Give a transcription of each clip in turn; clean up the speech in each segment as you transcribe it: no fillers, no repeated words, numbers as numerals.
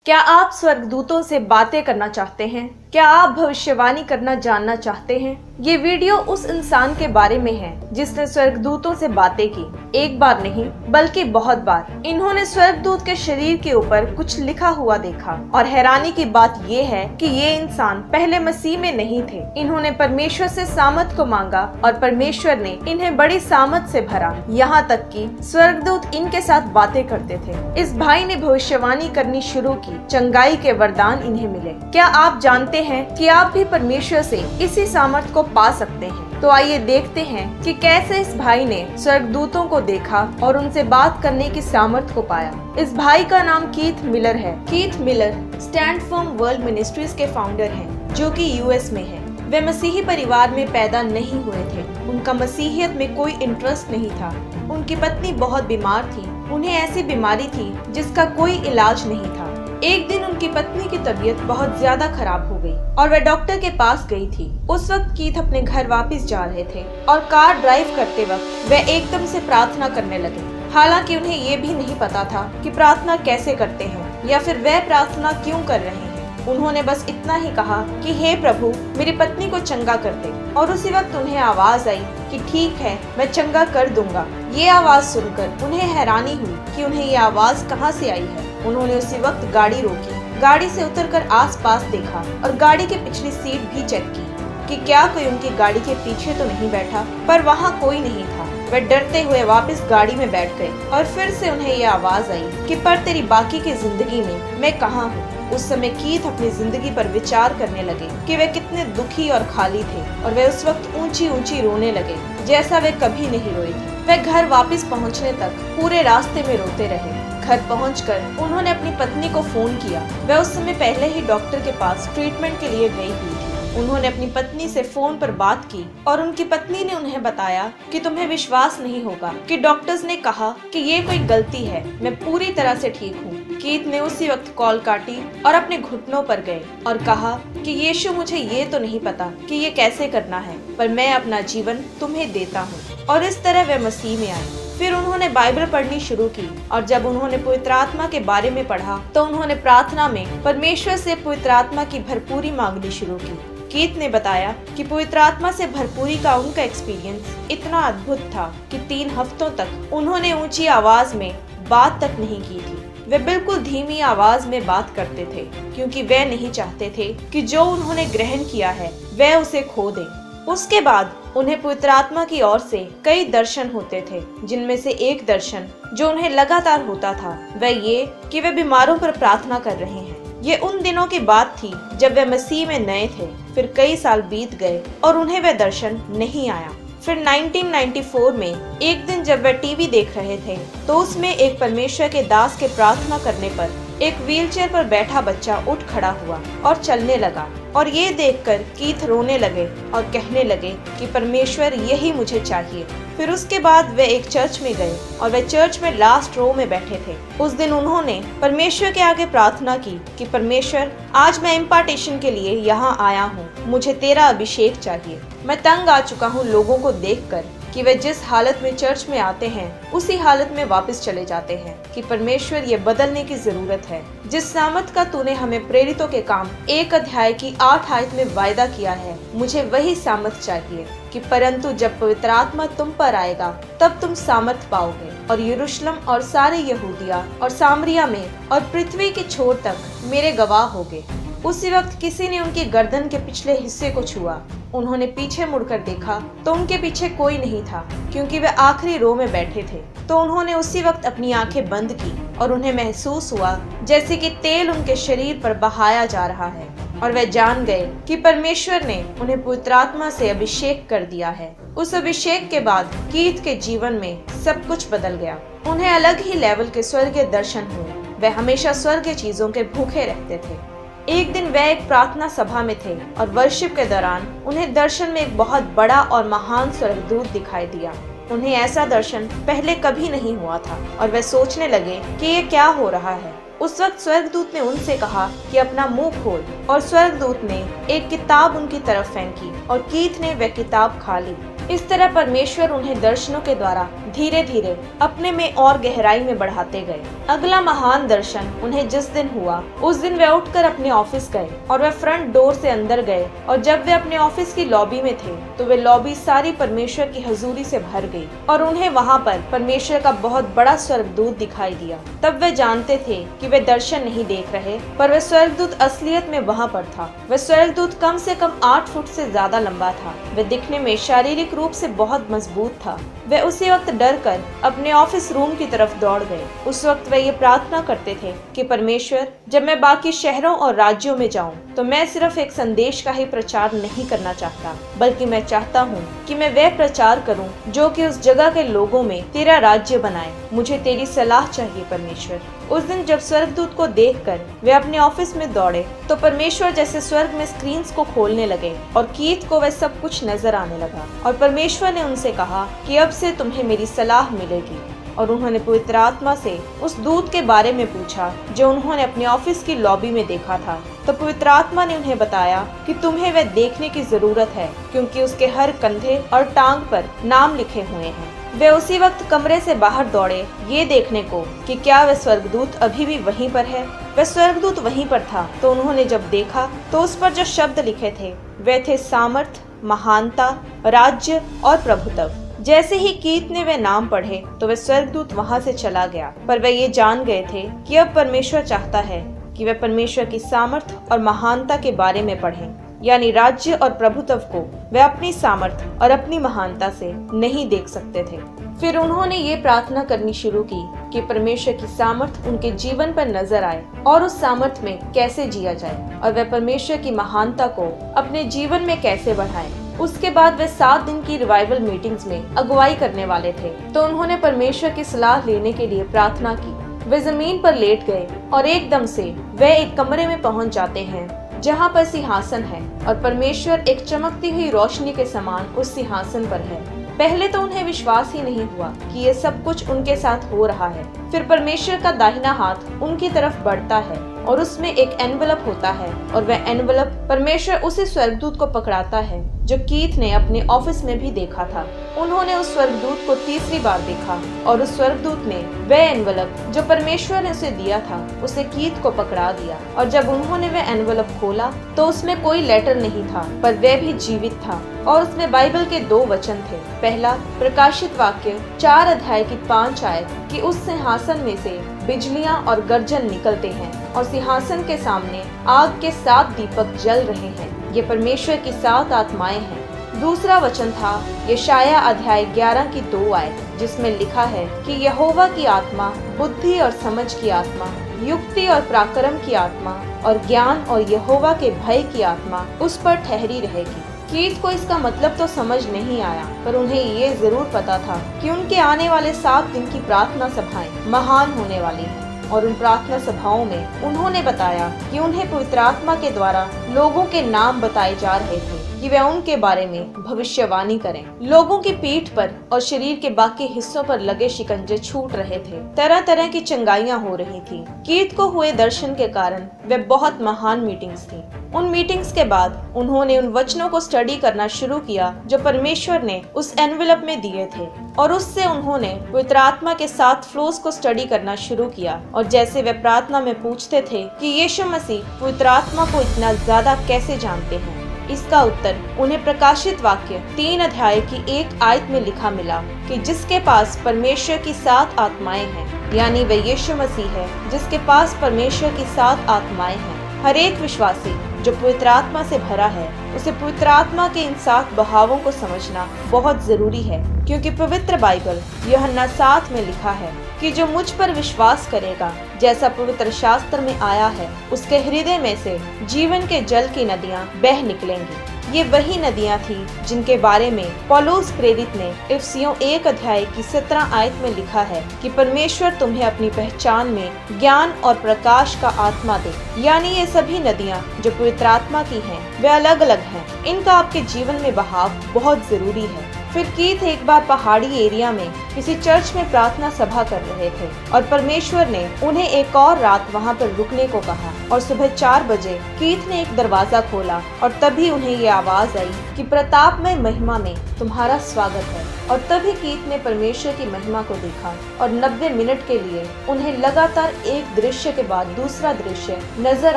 क्या आप स्वर्गदूतों से बातें करना चाहते हैं? क्या आप भविष्यवाणी करना जानना चाहते हैं? ये वीडियो उस इंसान के बारे में है जिसने स्वर्गदूतों से बातें की, एक बार नहीं बल्कि बहुत बार। इन्होंने स्वर्गदूत के शरीर के ऊपर कुछ लिखा हुआ देखा और हैरानी की बात ये है कि ये इंसान पहले मसीह में नहीं थे। इन्होंने परमेश्वर से सामत को मांगा और परमेश्वर ने इन्हें बड़ी सामत से भरा, यहाँ तक कि स्वर्गदूत इनके साथ बातें करते थे। इस भाई ने भविष्यवाणी करनी शुरू की, चंगाई के वरदान इन्हें मिले। क्या आप जानते हैं कि आप भी परमेश्वर से इसी सामर्थ को पा सकते हैं? तो आइए देखते हैं कि कैसे इस भाई ने स्वर्गदूतों को देखा और उनसे बात करने की सामर्थ को पाया। इस भाई का नाम कीथ मिलर है। Keith Miller stand firm world ministries के फाउंडर हैं, जो कि यूएस में है। वे मसीही परिवार में पैदा नहीं हुए थे। उनका मसीहियत में कोई इंटरेस्ट नहीं था। उनकी पत्नी बहुत बीमार थी। उन्हें ऐसी बीमारी थी जिसका कोई इलाज नहीं था। एक दिन उनकी पत्नी की तबीयत बहुत ज्यादा खराब हो गई और वह डॉक्टर के पास गई थी। उस वक्त कीथ अपने घर वापस जा रहे थे और कार ड्राइव करते वक्त वे एकदम से प्रार्थना करने लगे। हालांकि उन्हें ये भी नहीं पता था कि प्रार्थना कैसे करते हैं या फिर वह प्रार्थना क्यों कर रहे हैं। उन्होंने बस इतना ही कहा कि हे प्रभु, मेरी पत्नी को चंगा कर दे। और उसी वक्त उन्हें आवाज आई कि ठीक है, मैं चंगा कर दूंगा। ये आवाज सुनकर उन्हें हैरानी हुई कि उन्हें ये आवाज कहाँ से आई है। उन्होंने उसी वक्त गाड़ी रोकी, गाड़ी से उतरकर आसपास देखा और गाड़ी की पिछली सीट भी चेक की कि क्या कोई उनकी गाड़ी के पीछे तो नहीं बैठा, पर वहाँ कोई नहीं था। वे डरते हुए वापस गाड़ी में बैठ गए और फिर से उन्हें ये आवाज आई कि पर तेरी बाकी की जिंदगी में मैं कहाँ हूँ। उस समय कीथ अपनी जिंदगी पर विचार करने लगे कि वे कितने दुखी और खाली थे और वे उस वक्त ऊंची ऊंची रोने लगे जैसा वे कभी नहीं रोए थे। वे घर वापस पहुंचने तक पूरे रास्ते में रोते रहे। घर पहुंचकर उन्होंने अपनी पत्नी को फोन किया। वह उस समय पहले ही डॉक्टर के पास ट्रीटमेंट के लिए गई हुई थी। उन्होंने अपनी पत्नी से फोन पर बात की और उनकी पत्नी ने उन्हें बताया कि तुम्हें विश्वास नहीं होगा कि डॉक्टर्स ने कहा कि ये कोई गलती है, मैं पूरी तरह से ठीक हूँ। कीथ ने उसी वक्त कॉल काटी और अपने घुटनों पर गए और कहा कि यीशु, मुझे ये तो नहीं पता कि ये कैसे करना है, पर मैं अपना जीवन तुम्हें देता हूँ। और इस तरह वे मसीह में आए। फिर उन्होंने बाइबल पढ़नी शुरू की और जब उन्होंने पवित्र आत्मा के बारे में पढ़ा तो उन्होंने प्रार्थना में परमेश्वर से पवित्र आत्मा की भरपूरी मांगनी शुरू की। कीथ ने बताया कि पवित्र आत्मा से भरपूरी का उनका एक्सपीरियंस इतना अद्भुत था कि 3 हफ्तों तक उन्होंने ऊंची आवाज में बात तक नहीं की थी। वे बिल्कुल धीमी आवाज में बात करते थे क्योंकि वे नहीं चाहते थे कि जो उन्होंने ग्रहण किया है वे उसे खो दें। उसके बाद उन्हें पवित्र आत्मा की ओर से कई दर्शन होते थे, जिनमें से एक दर्शन जो उन्हें लगातार होता था वह ये कि वे बीमारों पर प्रार्थना कर रहे हैं। ये उन दिनों की बात थी जब वे मसीह में नए थे। फिर कई साल बीत गए और उन्हें वह दर्शन नहीं आया। फिर 1994 में एक दिन जब वे टीवी देख रहे थे तो उसमें एक परमेश्वर के दास के प्रार्थना करने पर एक व्हीलचेयर पर बैठा बच्चा उठ खड़ा हुआ और चलने लगा। और ये देखकर कीथ रोने लगे और कहने लगे कि परमेश्वर, यही मुझे चाहिए। फिर उसके बाद वे एक चर्च में गए और वे चर्च में लास्ट रो में बैठे थे। उस दिन उन्होंने परमेश्वर के आगे प्रार्थना की कि परमेश्वर, आज मैं इम्पार्टेशन के लिए यहाँ आया हूँ। मुझे तेरा अभिषेक चाहिए। मैं तंग आ चुका हूँ लोगों को देखकर कि वे जिस हालत में चर्च में आते हैं उसी हालत में वापस चले जाते हैं। कि परमेश्वर, ये बदलने की जरूरत है। जिस सामर्थ का तूने हमें प्रेरितों के काम 1 अध्याय की 8 आयत में वायदा किया है, मुझे वही सामर्थ चाहिए। कि परंतु जब पवित्र आत्मा तुम पर आएगा तब तुम सामर्थ पाओगे और यरूशलेम और सारे यहूदिया और सामरिया में और पृथ्वी की छोर तक मेरे गवाह होगे। उसी वक्त किसी ने उनकी गर्दन के पिछले हिस्से को छुआ। उन्होंने पीछे मुड़कर देखा तो उनके पीछे कोई नहीं था क्योंकि वे आखिरी रो में बैठे थे। तो उन्होंने उसी वक्त अपनी आंखें बंद की और उन्हें महसूस हुआ जैसे कि तेल उनके शरीर पर बहाया जा रहा है और वे जान गए कि परमेश्वर ने उन्हें पवित्र आत्मा से अभिषेक कर दिया है। उस अभिषेक के बाद कीथ के जीवन में सब कुछ बदल गया। उन्हें अलग ही लेवल के स्वर्गीय दर्शन हुए। वे हमेशा स्वर्गीय चीजों के भूखे रहते थे। एक दिन वे एक प्रार्थना सभा में थे और वर्शिप के दौरान उन्हें दर्शन में एक बहुत बड़ा और महान स्वर्गदूत दिखाई दिया। उन्हें ऐसा दर्शन पहले कभी नहीं हुआ था और वे सोचने लगे कि ये क्या हो रहा है। उस वक्त स्वर्गदूत ने उनसे कहा कि अपना मुंह खोल, और स्वर्गदूत ने एक किताब उनकी तरफ फेंकी और कीथ ने वह किताब खा ली। इस तरह परमेश्वर उन्हें दर्शनों के द्वारा धीरे धीरे अपने में और गहराई में बढ़ाते गए। अगला महान दर्शन उन्हें जिस दिन हुआ, उस दिन वे उठकर अपने ऑफिस गए और वे फ्रंट डोर से अंदर गए, और जब वे अपने ऑफिस की लॉबी में थे तो वे लॉबी सारी परमेश्वर की हजूरी से भर गई और उन्हें वहाँ पर परमेश्वर का बहुत बड़ा स्वर्गदूत दिखाई दिया। तब वे जानते थे कि वे दर्शन नहीं देख रहे, पर वे स्वर्गदूत असलियत में वहाँ पर था। वह स्वर्गदूत कम से कम 8 फुट से ज्यादा लंबा था। वह दिखने में शारीरिक रूप से बहुत मजबूत था। वे उसी वक्त डर कर अपने ऑफिस रूम की तरफ दौड़ गए। उस वक्त वे ये प्रार्थना करते थे कि परमेश्वर, जब मैं बाकी शहरों और राज्यों में जाऊं तो मैं सिर्फ एक संदेश का ही प्रचार नहीं करना चाहता, बल्कि मैं चाहता हूं कि मैं वह प्रचार करूं जो कि उस जगह के लोगों में तेरा राज्य बनाए। मुझे तेरी सलाह चाहिए परमेश्वर। उस दिन जब स्वर्गदूत को देखकर वे अपने ऑफिस में दौड़े तो परमेश्वर जैसे स्वर्ग में स्क्रीन्स को खोलने लगे और कीथ को वह सब कुछ नजर आने लगा। और परमेश्वर ने उनसे कहा कि अब से तुम्हें मेरी सलाह मिलेगी। और उन्होंने पवित्र आत्मा से उस दूत के बारे में पूछा जो उन्होंने अपने ऑफिस की लॉबी में देखा था। तो पवित्र आत्मा ने उन्हें बताया कि तुम्हें वह देखने की जरूरत है, क्योंकि उसके हर कंधे और टांग पर नाम लिखे हुए हैं। वे उसी वक्त कमरे से बाहर दौड़े ये देखने को कि क्या वह स्वर्गदूत अभी भी वहीं पर है। वह स्वर्गदूत वहीं पर था। तो उन्होंने जब देखा तो उस पर जो शब्द लिखे थे वे थे सामर्थ, महानता, राज्य और प्रभुत्व। जैसे ही कीथ ने वे नाम पढ़े तो वह स्वर्गदूत वहां से चला गया। पर वे ये जान गए थे कि अब परमेश्वर चाहता है कि वे परमेश्वर की सामर्थ और महानता के बारे में पढ़ें, यानी राज्य और प्रभुत्व को वे अपनी सामर्थ और अपनी महानता से नहीं देख सकते थे। फिर उन्होंने ये प्रार्थना करनी शुरू की कि परमेश्वर की सामर्थ उनके जीवन पर नजर आए और उस सामर्थ में कैसे जिया जाए, और वे परमेश्वर की महानता को अपने जीवन में कैसे बढ़ाएं। उसके बाद वे 7 दिन की रिवाइवल मीटिंग्स में अगुवाई करने वाले थे। तो उन्होंने परमेश्वर की सलाह लेने के लिए प्रार्थना की। वे जमीन पर लेट गए और एकदम से वे एक कमरे में पहुंच जाते हैं जहां पर सिंहासन है, और परमेश्वर एक चमकती हुई रोशनी के समान उस सिंहासन पर है। पहले तो उन्हें विश्वास ही नहीं हुआ कि ये सब कुछ उनके साथ हो रहा है। फिर परमेश्वर का दाहिना हाथ उनकी तरफ बढ़ता है और उसमें एक एनवलप होता है, और वह एनवलप परमेश्वर उसी स्वर्गदूत को पकड़ाता है जो कीथ ने अपने ऑफिस में भी देखा था। उन्होंने उस स्वर्गदूत को तीसरी बार देखा, और उस स्वर्गदूत ने वह एनवलप जो परमेश्वर ने उसे दिया था उसे कीथ को पकड़ा दिया। और जब उन्होंने वह एनवलप खोला तो उसमें कोई लेटर नहीं था, पर वह भी जीवित था, और उसमें बाइबल के 2 वचन थे। पहला, प्रकाशित वाक्य 4 अध्याय की 5 आयत कि उस सिंहासन में से बिजलियां और गर्जन निकलते हैं, और सिंहासन के सामने आग के 7 दीपक जल रहे हैं। ये परमेश्वर की 7 आत्माएं हैं। दूसरा वचन था यशाया अध्याय 11 की 2 आयत, जिसमें लिखा है कि यहोवा की आत्मा बुद्धि और समझ की आत्मा, युक्ति और पराक्रम की आत्मा और ज्ञान और यहोवा के भय की आत्मा उस पर ठहरी रहेगी। कीथ को इसका मतलब तो समझ नहीं आया, पर उन्हें ये जरूर पता था कि उनके आने वाले 7 दिन की प्रार्थना सभाएं महान होने वाली हैं। और उन प्रार्थना सभाओं में उन्होंने बताया कि उन्हें पवित्र आत्मा के द्वारा लोगों के नाम बताए जा रहे थे कि वे उनके बारे में भविष्यवाणी करें। लोगों की पीठ पर और शरीर के बाकी हिस्सों पर लगे शिकंजे छूट रहे थे। तरह तरह की चंगाइयां हो रही थी। कीथ को हुए दर्शन के कारण वे बहुत महान मीटिंग्स थी। उन मीटिंग्स के बाद उन्होंने उन वचनों को स्टडी करना शुरू किया जो परमेश्वर ने उस एनवेलप में दिए थे, और उससे उन्होंने पवित्र आत्मा के 7 फ्लोज को स्टडी करना शुरू किया। और जैसे वे प्रार्थना में पूछते थे कि यीशु मसीह पवित्र आत्मा को इतना ज्यादा कैसे जानते हैं, इसका उत्तर उन्हें प्रकाशित वाक्य 3 अध्याय की 1 आयत में लिखा मिला कि जिसके पास परमेश्वर की 7 आत्माएं हैं, यानी वह यीशु मसीह है जिसके पास परमेश्वर की 7 आत्माएं हैं। हर एक विश्वासी जो पवित्र आत्मा से भरा है उसे पवित्र आत्मा के इन 7 बहावों को समझना बहुत जरूरी है, क्योंकि पवित्र बाइबल यूहन्ना 7 में लिखा है कि जो मुझ पर विश्वास करेगा, जैसा पवित्र शास्त्र में आया है, उसके हृदय में से जीवन के जल की नदियां बह निकलेंगी। ये वही नदियां थी जिनके बारे में पौलुस प्रेरित ने इफिसियों 1 अध्याय की 17 आयत में लिखा है कि परमेश्वर तुम्हें अपनी पहचान में ज्ञान और प्रकाश का आत्मा दे। यानी ये सभी नदियां जो पवित्र आत्मा की हैं, वे अलग अलग हैं। इनका आपके जीवन में बहाव बहुत जरूरी है। फिर कीथ एक बार पहाड़ी एरिया में किसी चर्च में प्रार्थना सभा कर रहे थे, और परमेश्वर ने उन्हें एक और रात वहां पर रुकने को कहा। और सुबह 4 बजे कीथ ने एक दरवाजा खोला, और तभी उन्हें ये आवाज आई कि प्रताप में महिमा में तुम्हारा स्वागत है। और तभी कीथ ने परमेश्वर की महिमा को देखा और 90 मिनट के लिए उन्हें लगातार एक दृश्य के बाद दूसरा दृश्य नजर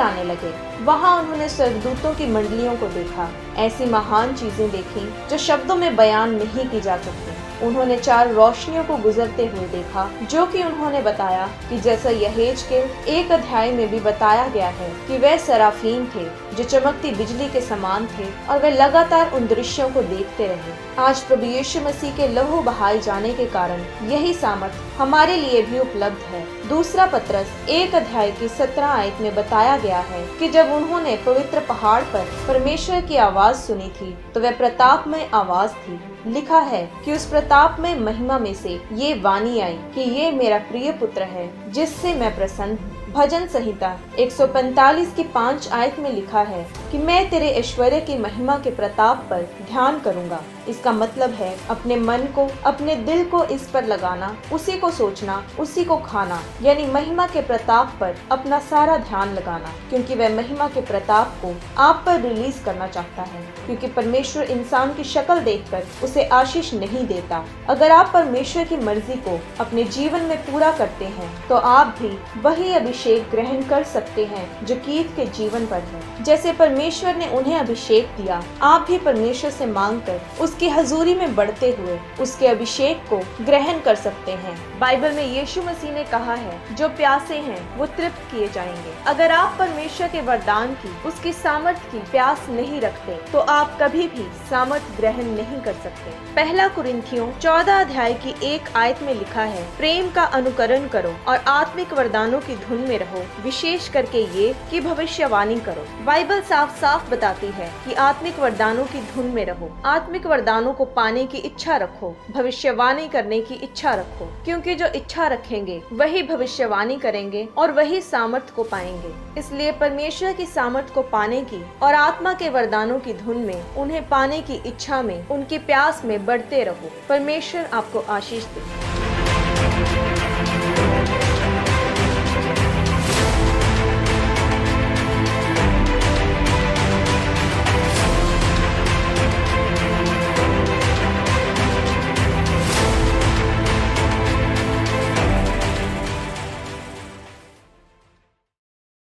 आने लगे। वहाँ उन्होंने स्वर्गदूतों की मंडलियों को देखा, ऐसी महान चीजें देखी जो शब्दों में बयान नहीं की जा सकती। उन्होंने 4 रोशनियों को गुजरते हुए देखा, जो कि उन्होंने बताया कि जैसा यहेजकेल 1 अध्याय में भी बताया गया है कि वे सराफीन थे जो चमकती बिजली के समान थे और वे लगातार उन दृश्यों को देखते रहे। आज प्रभु यीशु मसीह के लहू बहाए जाने के कारण यही सामर्थ हमारे लिए भी उपलब्ध है। दूसरा पत्रस 1 अध्याय की 17 आयत में बताया गया है कि जब उन्होंने पवित्र पहाड़ पर परमेश्वर की आवाज सुनी थी तो वह प्रतापमय आवाज थी। लिखा है कि उस प्रताप में महिमा में से ये वाणी आई कि ये मेरा प्रिय पुत्र है जिससे मैं प्रसन्न हूँ। भजन संहिता 145 की 5 आयत में लिखा है कि मैं तेरे ऐश्वर्य की महिमा के प्रताप पर ध्यान करूंगा। इसका मतलब है अपने मन को, अपने दिल को इस पर लगाना, उसी को सोचना, उसी को खाना, यानी महिमा के प्रताप पर अपना सारा ध्यान लगाना, क्योंकि वह महिमा के प्रताप को आप पर रिलीज करना चाहता है। क्योंकि परमेश्वर इंसान की शक्ल देखकर उसे आशीष नहीं देता। अगर आप परमेश्वर की मर्जी को अपने जीवन में पूरा करते हैं तो आप भी वही अभिषेक ग्रहण कर सकते हैं जो कीथ के जीवन पर है। जैसे परमेश्वर ने उन्हें अभिषेक दिया, आप भी परमेश्वर से मांगकर उसकी हजूरी में बढ़ते हुए उसके अभिषेक को ग्रहण कर सकते हैं। बाइबल में यीशु मसीह ने कहा है, जो प्यासे हैं वो तृप्त किए जाएंगे। अगर आप परमेश्वर के वरदान की, उसकी सामर्थ की प्यास नहीं रखते तो आप कभी भी सामर्थ ग्रहण नहीं कर सकते। पहला कुरिन्थियों 14 अध्याय की 1 आयत में लिखा है, प्रेम का अनुकरण करो और आत्मिक वरदानों की धुन में रहो, विशेष करके ये कि भविष्यवाणी करो। बाइबल साफ साफ बताती है कि आत्मिक वरदानों की धुन में रहो, आत्मिक वरदानों को पाने की इच्छा रखो, भविष्यवाणी करने की इच्छा रखो, क्योंकि जो इच्छा रखेंगे वही भविष्यवाणी करेंगे और वही सामर्थ को पाएंगे। इसलिए परमेश्वर की सामर्थ को पाने की और आत्मा के वरदानों की धुन में, उन्हें पाने की इच्छा में, उनकी प्यास में बढ़ते रहो। परमेश्वर आपको आशीष दे।